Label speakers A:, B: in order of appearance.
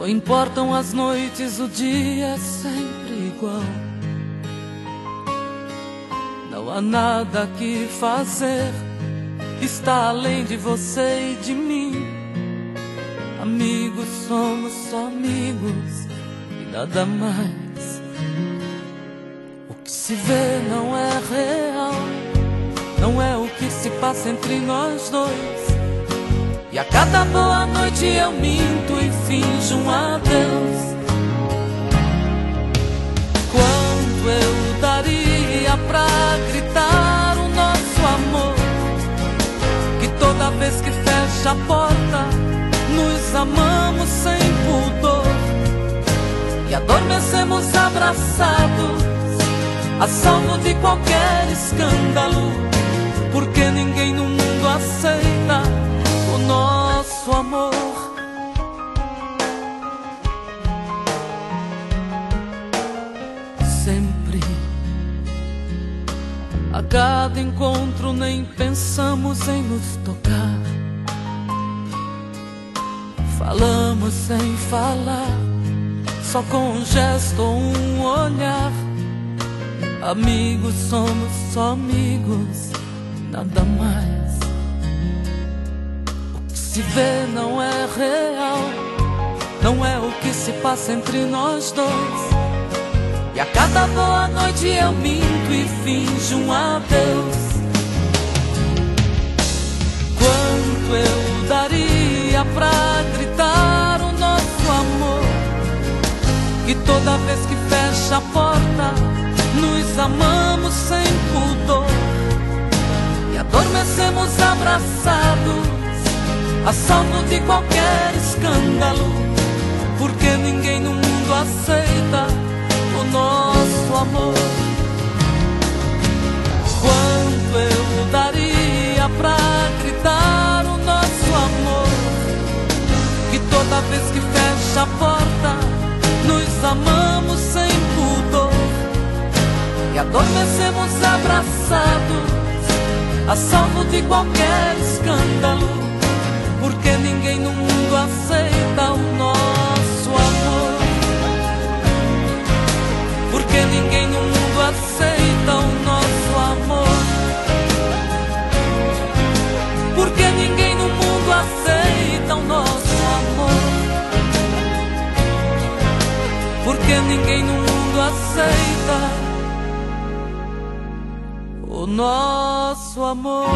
A: Não importam as noites, o dia é sempre igual. Não há nada que fazer, está além de você e de mim. Amigos somos só amigos e nada mais. O que se vê não é real, não é o que se passa entre nós dois. E a cada boa noite eu minto e finjo um adeus. Quanto eu daria pra gritar o nosso amor, que toda vez que fecha a porta nos amamos sem pudor e adormecemos abraçados, a salvo de qualquer escândalo, porque ninguém no mundo aceita o nosso amor. Sempre, a cada encontro nem pensamos em nos tocar. Falamos sem falar, só com um gesto ou um olhar. Amigos somos só amigos, nada mais. Se vê não é real, não é o que se passa entre nós dois. E a cada boa noite eu minto e finjo um adeus. Quanto eu daria pra gritar o nosso amor, que toda vez que fecha a porta nos amamos sem pudor e adormecemos abraçados, a salvo de qualquer escândalo, porque ninguém no mundo aceita o nosso amor. Quanto eu daria pra gritar o nosso amor, que toda vez que fecha a porta nos amamos sem pudor e adormecemos abraçados, a salvo de qualquer escândalo, porque ninguém no mundo aceita o nosso amor. Porque ninguém no mundo aceita o nosso amor. Porque ninguém no mundo aceita o nosso amor. Porque ninguém no mundo aceita o nosso amor.